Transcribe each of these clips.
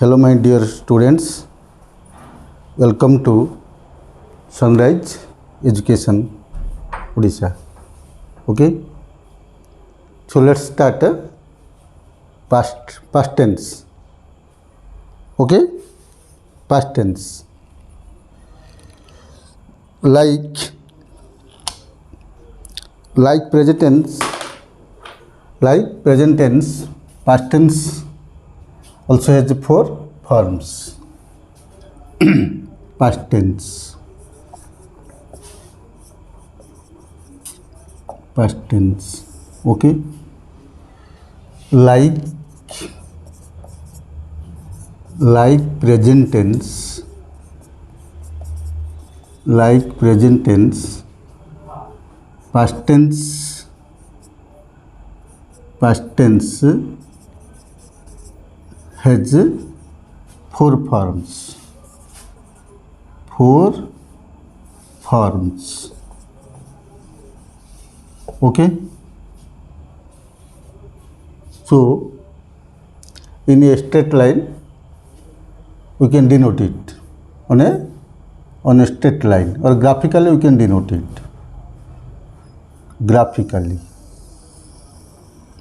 Hello my dear students, welcome to Sunrise Education Odisha. Okay, so let's start past tense. Okay, past tense like present tense, past tense also has four forms. Past tense, okay, like present tense, past tense has four forms. Okay, so in a straight line we can denote it on a straight line, or graphically we can denote it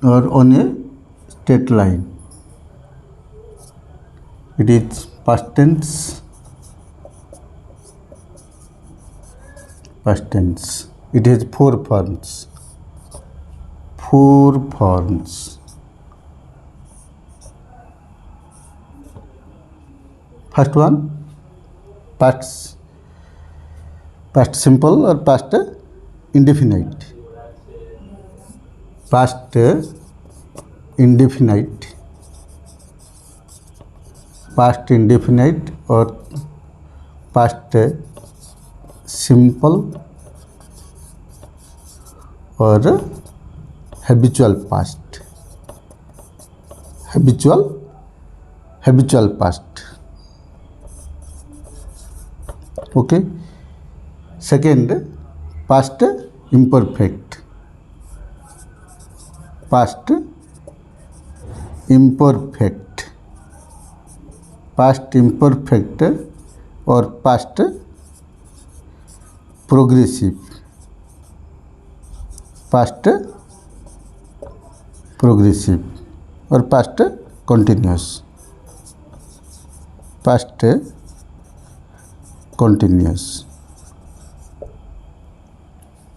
or on a straight line. It is past tense. It has four forms. First one, past simple or past indefinite. Past indefinite or past simple or habitual past. Okay. Second, past imperfect. Past imperfect or past progressive. Or past continuous.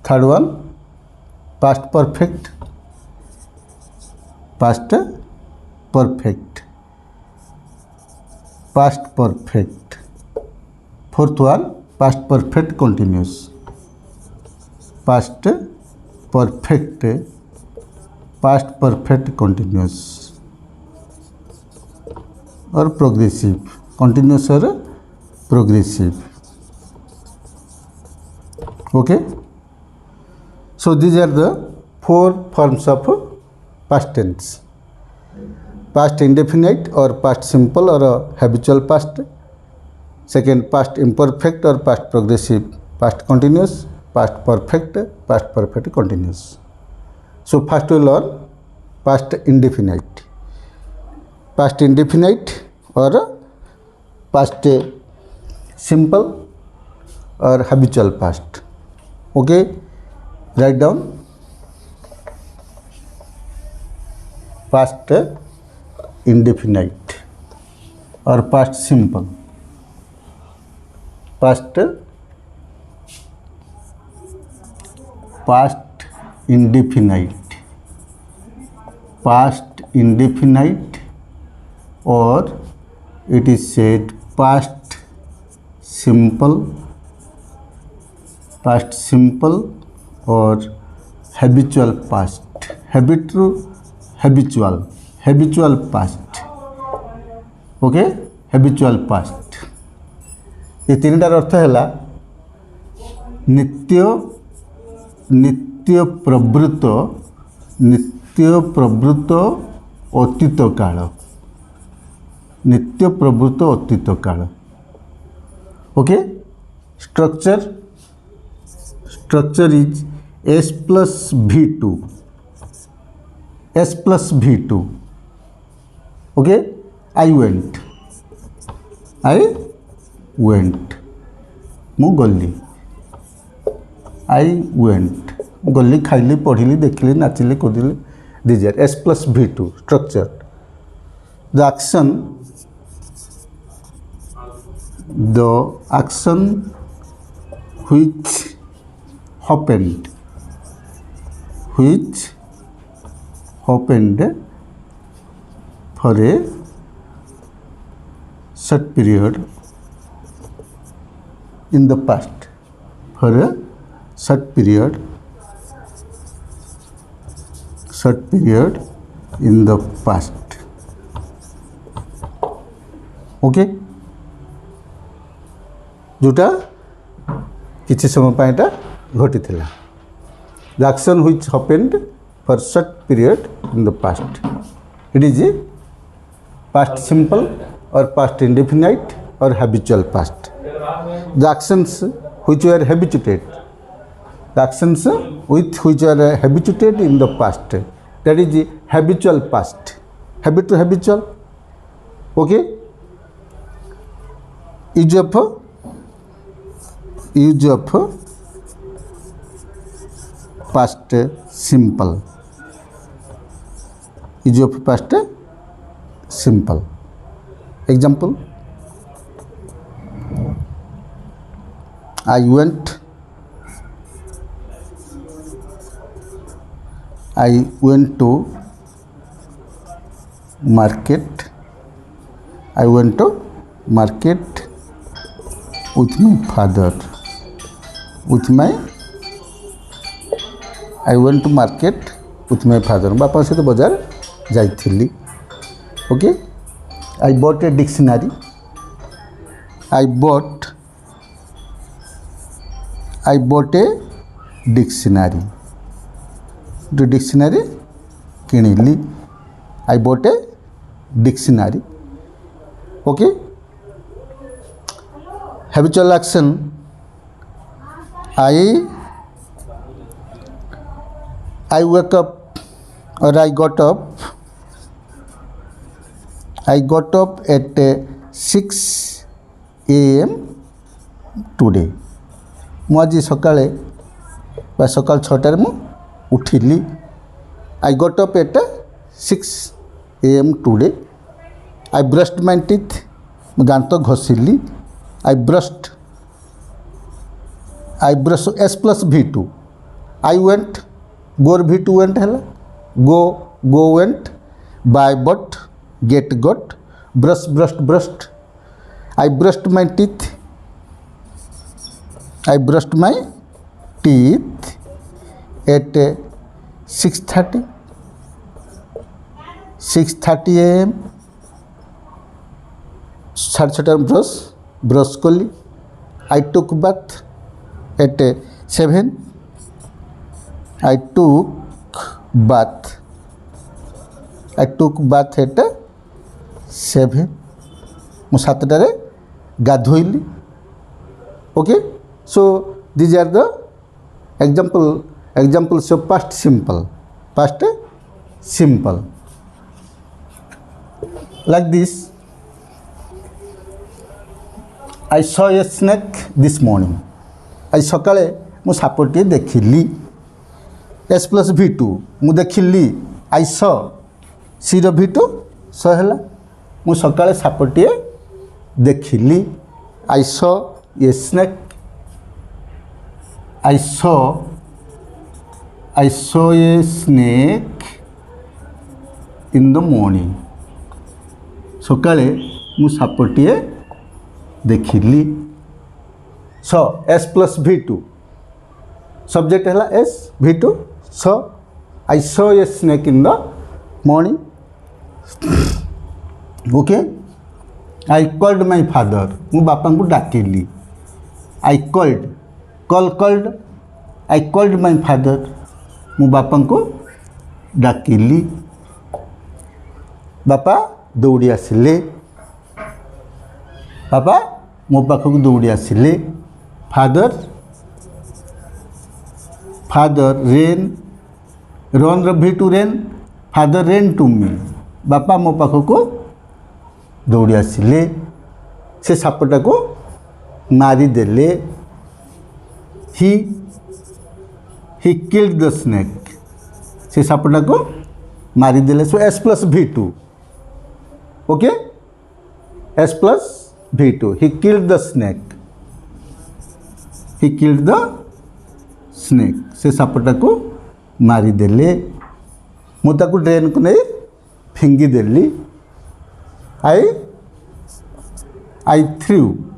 Third one, past perfect. Fourth one, past perfect continuous. Past perfect continuous or progressive. Continuous or progressive. Okay. So these are the four forms of past tense. Past indefinite or past simple or habitual past. Second, past imperfect or past progressive. Past continuous, past perfect continuous. So first we learn past indefinite or past simple or habitual past. Okay, write down past indefinite or past simple. Past indefinite or it is said past simple or habitual past. Habitual past. Okay, habitual past. ये तीनटार अर्थ है नित्य प्रवृत्त अतीत काल. Okay, structure is S plus V2. Okay, I went. I went मु गली I went गली खाइली पढ़िली देखिली नाचिली कूदिली these are S plus V two structure the action which happened for a short period in the past for a short period in the past okay जोटा किसी समय पाइटा घटी थिला the action which happened for short period in the past it is a past simple और past indefinite और habitual past the actions which were habituated the actions with which are habituated in the past that is habitual past habit to habitual okay use of past simple use of past simple example I went to market with my father I went to market with my father बापा सहित बाजार जाइथिली okay I bought a dictionary I bought a dictionary the dictionary किनिली I bought a dictionary okay habitual action I wake up or I got up at 6 AM today मु आज सकाळे बा सकाळ 6टारे मु उठिली I got up at 6 AM today I brushed my teeth दांत घसिली I brushed S plus V2 I went गोर V2 went है go went buy bought get got brush brushed I brushed my teeth at 6:30 AM 6:30 brush कली I took bath at 7 I took bath at 7 मु 7टारे गाधोइली okay so these are the examples of past simple like this I saw a snake this morning आज सकाळे मु सापटे देखिली S plus V2 मु देखिली I saw C row V2 saw हैला मु सकाळे सापटे देखिली I saw a snake I saw a snake in the morning सकाळे मु सापटे देखिली so S plus V2 subject है S V2 so I saw a snake in the morning okay I called my father मु बापा को डाकिली I called my father मु बापा को डाकिली बापा दौड़ी आसिले बापा मो पाखक दौड़ी आसिले father run V2 ran father ran to me बापा मो पाखक दौड़ी आसिले से सापटा को मारिदेले ही किल्ड द स्नेक से सापटा को मारिदेले so S plus V2 okay S plus V2 he killed the snake से सापटा को मारिदेले मुझे ड्रेन को नहीं फिंगिदेली I thrown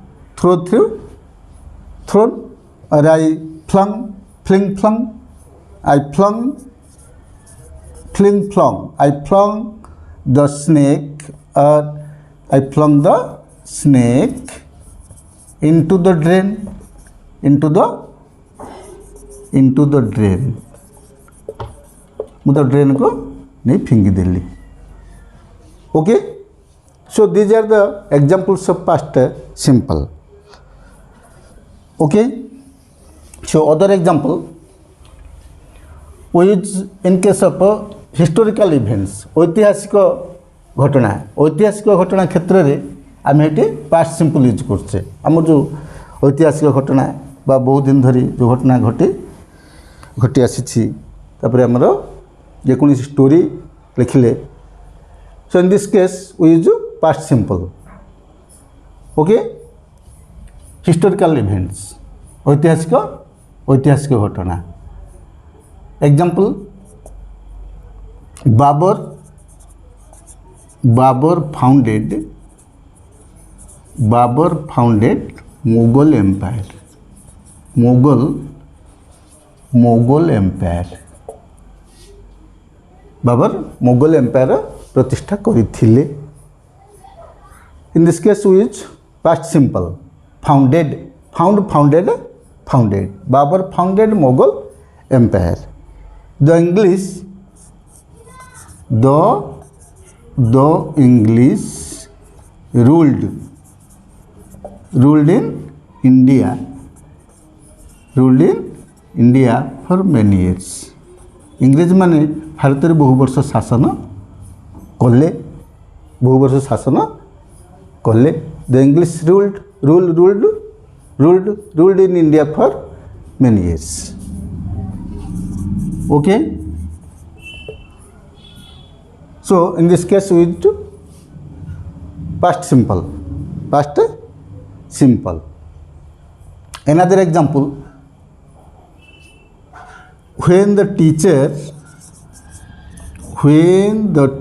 or I flung the snake or I flung the snake into the drain मुझे ड्रेन को नहीं फिंगी देली okay so these are the examples of past simple okay so other example we use in case of historical events ऐतिहासिक घटना क्षेत्र में आम ये past simple use करछे आम जो ऐतिहासिक घटना बा बहुत दिन धरी जो घटना घटी आसी आमर जेको स्टोरी लिखिले so in this case we use past simple okay historical events ऐतिहासिक घटना example Babur founded Mughal empire Babur Mughal empire प्रतिष्ठा करथिले in this case we use past simple founded Babur founded Mughal empire the English ruled in India for many years इंग्रेज माने भारत में बहु वर्ष शासन कले the English ruled in India for many years okay so in this case we use past simple another example when the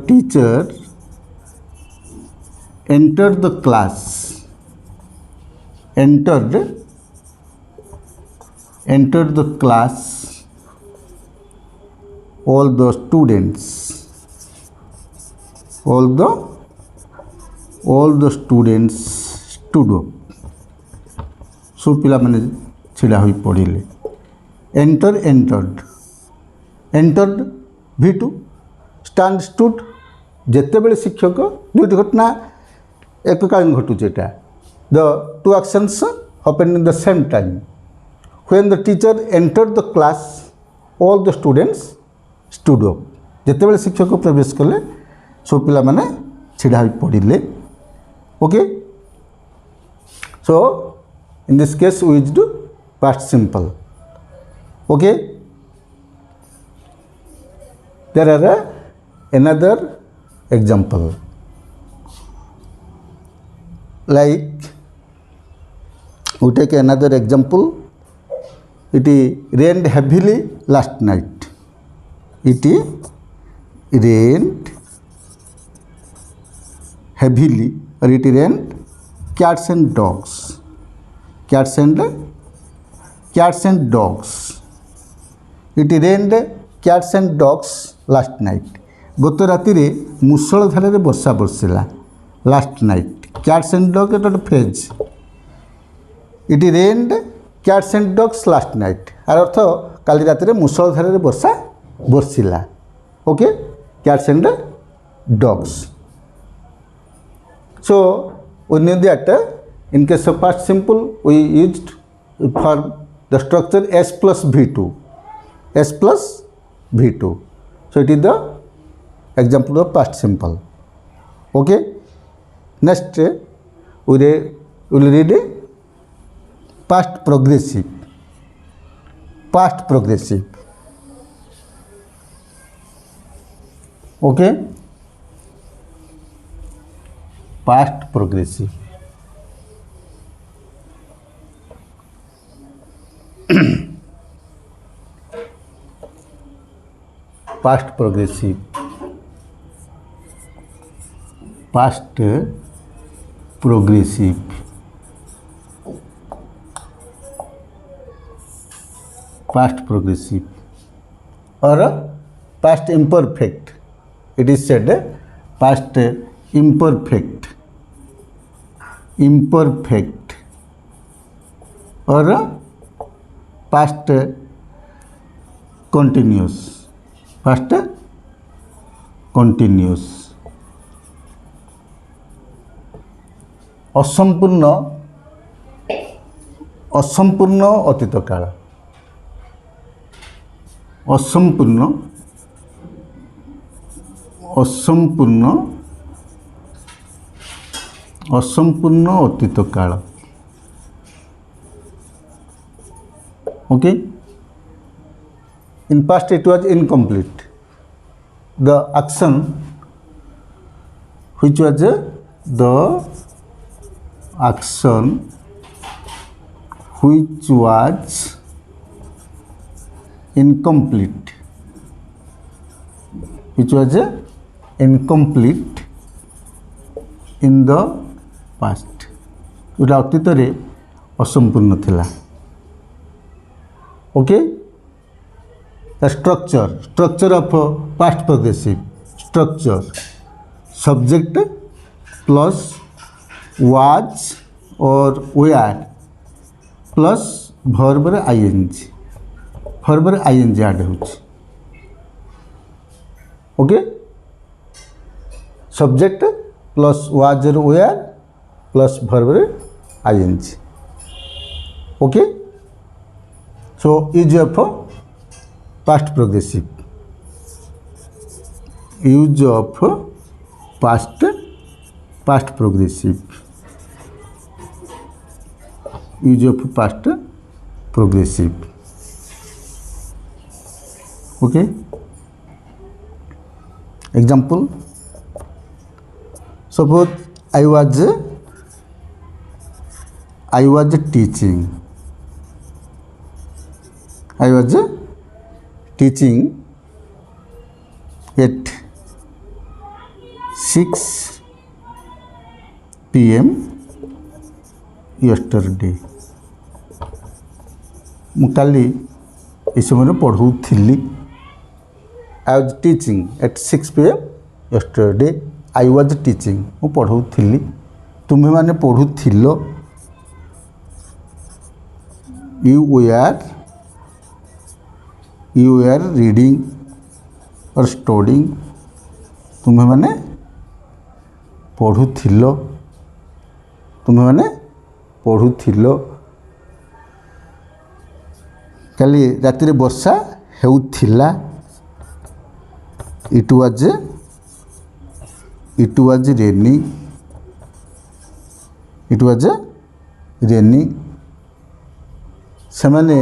teacher entered the class all the students stood up so पिला माने छिड़ा होई पड़िले entered V2 stand stood जेते बेले शिक्षक दुईटी घटना एककालीन घटुचे एटा the two actions happened in the same time when the teacher entered the class all the students stood up जेते बेले शिक्षक प्रवेश कले सब पिला माने छिड़ा होई पड़िले okay so in this case we used past simple okay there are another example like we take another example it rained heavily last night it rained heavily or it rained cats and dogs it rained cats and dogs last night गत राति रे मुसळ धारे वर्षा बरसिला last night cats and dogs is a phrase it rained cats and dogs last night आर अर्थ काली राति रे मुसळ धारे वर्षा बरसिला okay cats and dogs so we knew that in case of past simple we used for the structure S plus V2 so it is the example of past simple okay next we you will read past progressive. Past progressive. Okay? Past progressive. Past progressive. Past progressive. Past progressive or past imperfect. It is said past imperfect. Imperfect or past continuous. Past continuous. असंपूर्ण असंपूर्ण अतीत काल. असंपूर्ण असंपूर्ण असंपूर्ण अतीत काल. Okay? In past it was incomplete. The action which was the action which was incomplete, which was incomplete in the past, जोटा अतीत रे असंपूर्ण थिला. Okay, the structure of past progressive. Structure subject plus was or were plus verb रे ING. Verb रे ING add होछि. Okay, subject plus was रे were plus verb रे ING. Okay, so use of past progressive. Use of past progressive. Use of past progressive. Okay. Example. Suppose I was teaching. I was teaching at 6 PM yesterday. ମୁଁ କାଲି ଏ ସମୟରେ ପଢ଼ଉଥିଲି. I was teaching at 6 PM yesterday. I was teaching. ମୁଁ ପଢ଼ଉଥିଲି. ତୁମେମାନେ ପଢ଼ୁଥିଲ. You were reading or studying. तुम्हें माने पढ़ुथिलो. तुम्हें माने पढ़ुथिलो. काली राति रे वर्षा हेउथिला. It was raining. It was raining. ସେମାନେ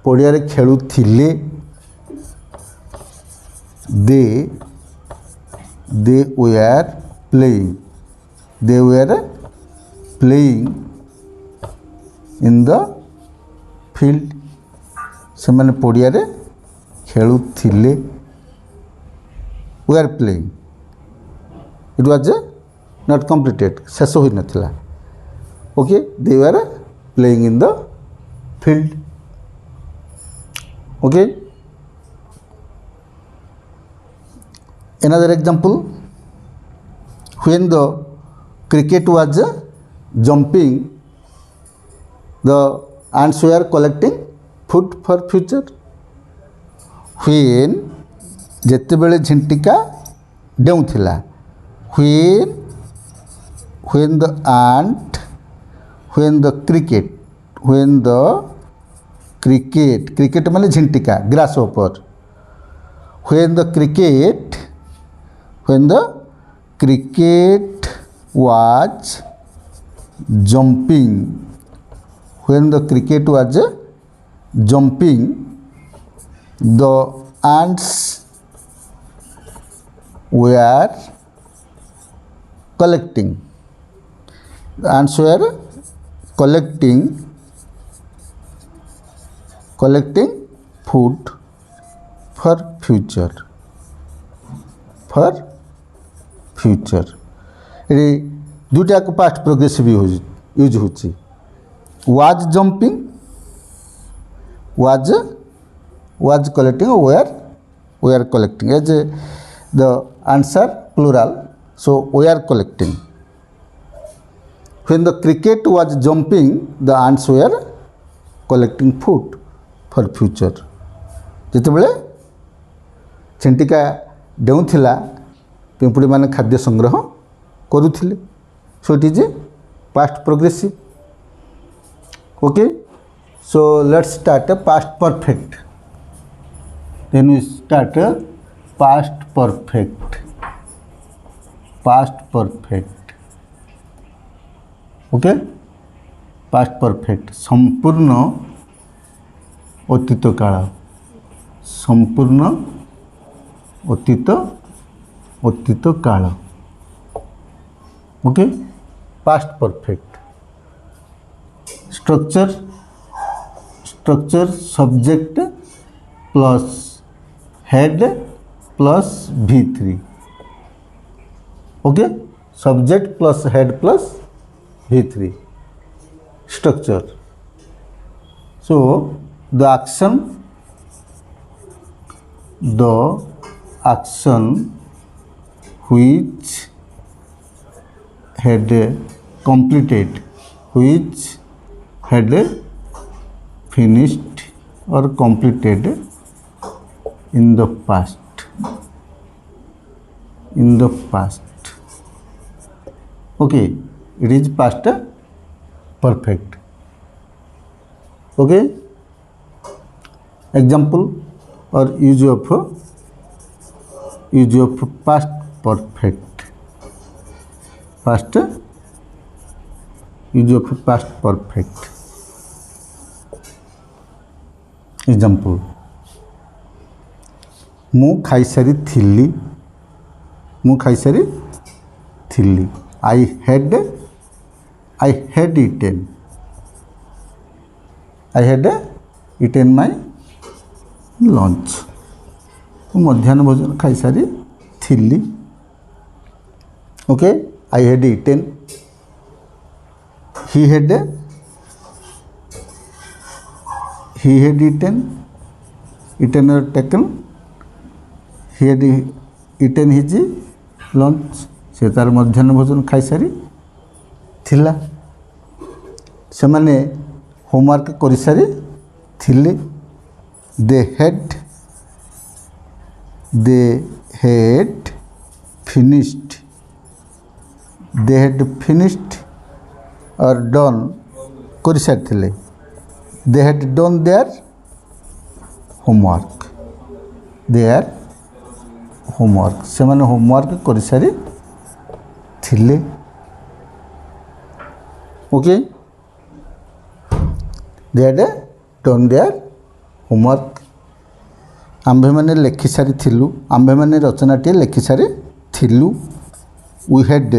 ପଡ଼ିଆରେ ଖେଳୁଥିଲେ. They were playing. They were playing in the field. ସେମାନେ ପଡ଼ିଆରେ ଖେଳୁଥିଲେ. were playing. It was not completed. ଶେଷ ହୋଇନଥିଲା. Okay, they were playing in the field. Okay. Another example, when the cricket was jumping, the ants were collecting food for future. When ଯେତେବେଳେ ଝିଣ୍ଟିକା ଡେଉଁଥିଲା. when the ant, when the cricket ମାନେ ଝିଣ୍ଟିକା, grasshopper. when the cricket was jumping, when the cricket was jumping, the ants were collecting. The ants were collecting food for future. ये दुटा को past progressive use होची. was jumping, was collecting, were collecting. As the answer plural, so were collecting. When the cricket was jumping, the ants were collecting food for future. जितेबले चिंटिका डेउथिला पिंपुड़ी माने खाद्य संग्रह करुथिले. So it is past progressive. Okay, so let's start past perfect. Then we start past perfect. Okay, past perfect संपूर्ण अतीत काल. अतीत काल. Okay, past perfect. Structure subject plus had plus V3. Okay, subject plus had plus V3 structure. So the action which had finished or completed in the past. Okay, it is past perfect. Okay, example or use of past perfect. Use of past perfect. Example, मु खाइसारी थिली. I had eaten my lunch. मध्याह्न भोजन खाइसारी थिली. Okay, I had eaten. He had eaten or taken. He had eaten his lunch. से तार मध्याह्न भोजन खाइसारी थिला. से माने होमवर्क करि सारी थिले. They had finished or done करि सारी थिले. They had done their homework. से माने होमवर्क करि सारी थिले. Okay, they had done their homework. आंभे माने लेखि सारी थिलु. आंभे माने रचनाटी लेखि सारी थिलु. We had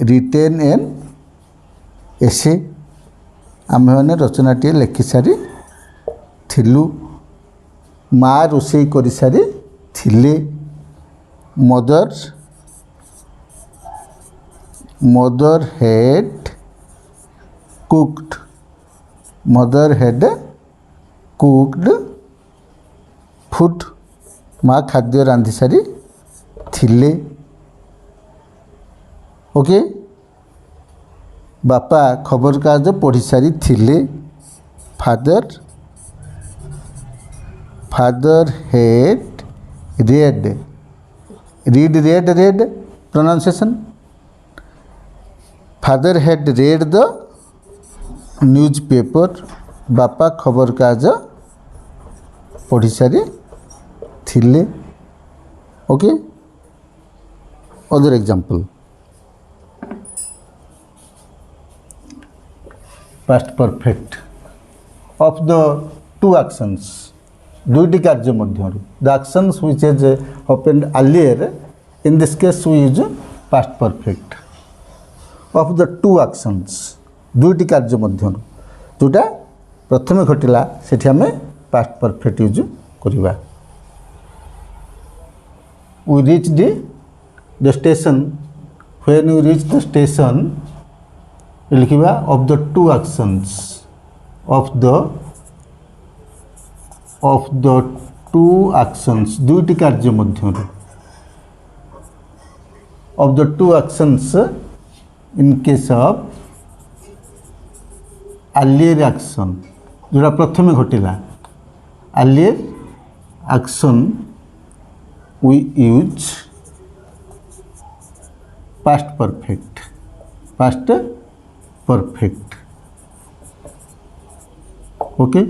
written an essay. आंभे माने रचनाटी लेखि सारी थिलु. माँ रोषेई करि सारी थिले. mother had cooked food. माँ खाद्य रांधि सारी थिले. ओके, बापा खबर कागज पढ़ी सारी थिले. father had read pronunciation. Father had read the newspaper. बापा खबर कागज पढ़ी सारी थिले. Okay, other example. Past perfect of the two actions, दुईटी कार्य मध्यरु, the actions which has happened earlier, in this case we use past perfect. Of the two actions, दुईटी कार्य मध्यरु जोटा प्रथमे घटिला सेठी हमें past perfect यूज करिबा. We reached the station. When we reach the station, लिखिबा of the two actions, of the two actions, दुईटी कार्य मध्यरु, of the two actions in case of earlier action, जोटा प्रथमे घटिला earlier action, we use past perfect. Past perfect. Okay.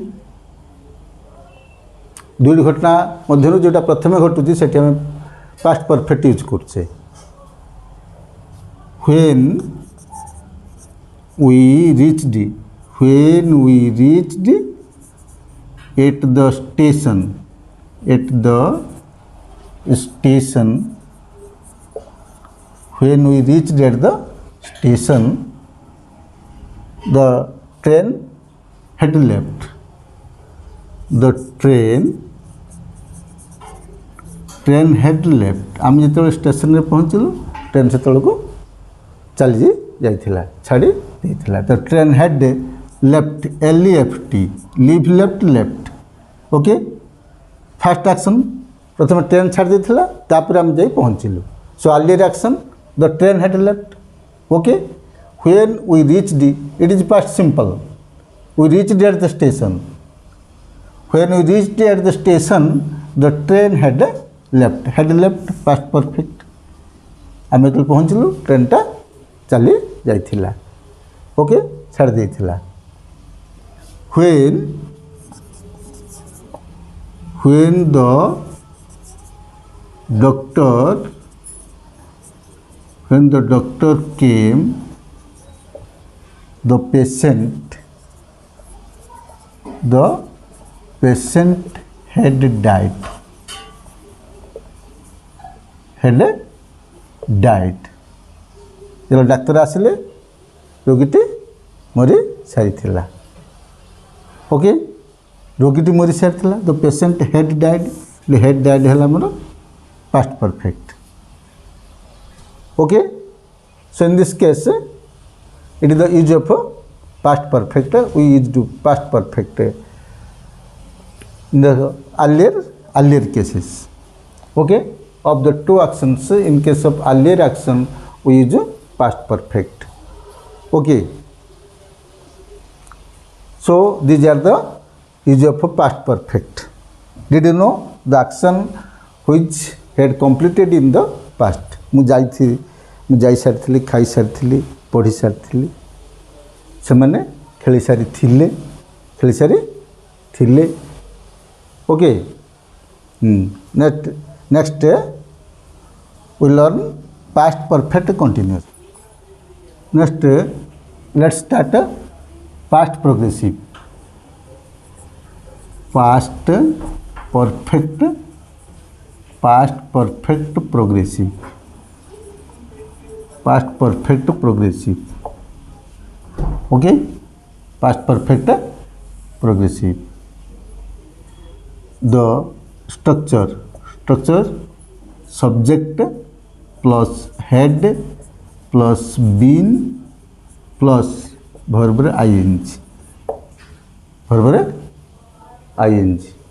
दुईटी घटना मध्यरु जोटा प्रथमे घटुची सेठी हमें past perfect यूज करछे. When we reached at the station, when we reached at the station, the train had left. The train had left. आम जो स्टेशन में पहुँचलु ट्रेन से को चली जाइथिला छाड़ी देइथिला. The train had left, LEFT, leave left. Okay. First action प्रथम ट्रेन छाड़ देइथिला तापर हम जाई पहुँचलु. So earlier action the train had left. Okay. When we reached, it is past simple. We reached at the station. When we reached at the station, the train had left. Had left past perfect. आम जो पहुँचलु train टा चली जाइथिला. Okay. छाड़ देइथिला. When the doctor came, the patient had died. जब डाक्तर आसिले रोगीटी मरी सारी. ओके. रोगीटी मरी सारी. The patient had died. Had died है मोर past perfect. Okay. So in this case it is the use of past perfect. We use to past perfect in the earlier cases. Okay. Of the two actions, in case of earlier action we use past perfect. Okay. So these are the use of past perfect. Did you know the action which had completed in the past? मु जाई सारी खाई सारी पढ़ी सारी से मैंने खेली सारी थिले. Okay. Next we learn past perfect continuous. Next let's start past progressive. Past perfect progressive. Past perfect progressive. Okay. Past perfect progressive. The structure subject plus head plus been plus verb ing.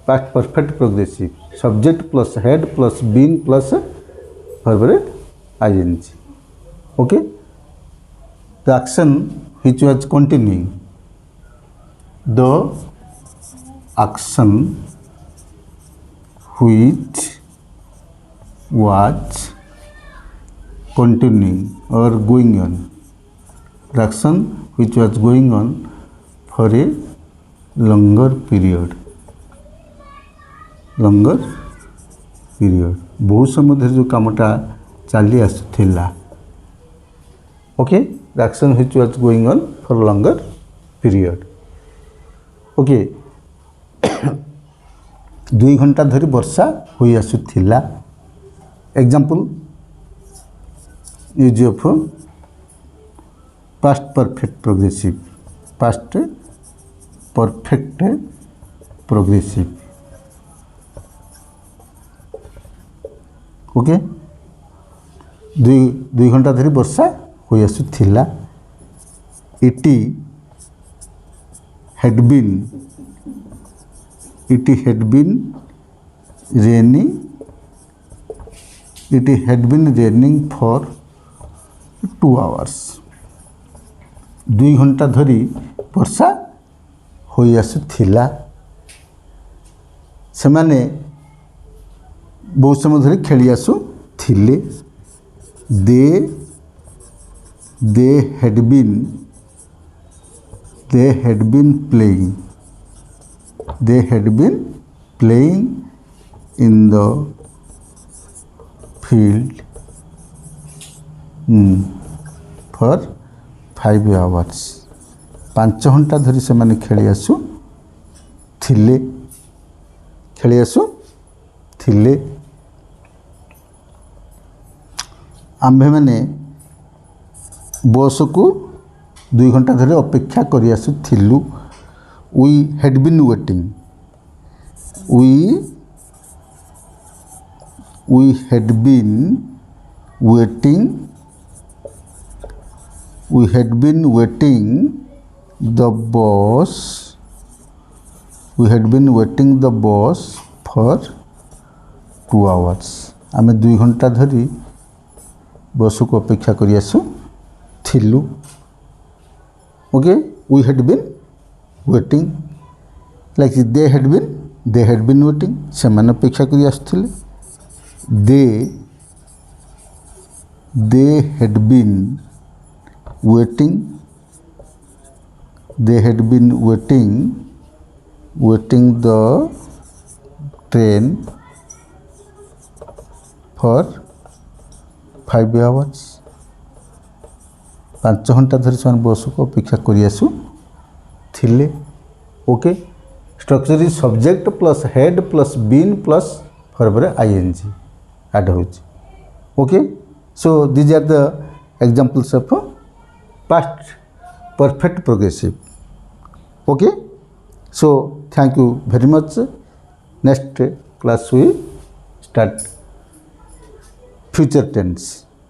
Past perfect progressive. Subject plus head plus been plus verb ing. Okay. The action which was continuing. The action which was continuing or going on. The action which was going on for a longer period. बहुत समय धरि जो कामटा चली आसुथिला okay the action which was going on for longer period okay 2 घंटा धरी वर्षा होई आसुथिला example use of past perfect progressive past perfect progressive okay 2 घंटा धरी वर्षा होई आसुथिला इटी had been raining for 2 hours 2 घंटा धरी वर्षा होई आसुथिला से माने बहुत समय धरी खेली आसुथिले they had been playing in the field for 5 hours 5 घंटा धरी से माने खेली आसुथिले आम्भे मैंने बस को 2 घंटा धरी अपेक्षा करि आसुथिलु we had been waiting the bus for 2 hours आमे 2 घंटा धरी बस को अपेक्षा करि आसुथिलु okay we had been waiting like they had been waiting से माने अपेक्षा करि आसुथिले they had been waiting the train for 5 hours 5 घंटा धरी से बस को अपेक्षा करि आसुथिले okay structure is subject plus had plus been plus verb ing add होची okay so these are the examples of past perfect progressive okay so thank you very much next class we start future tense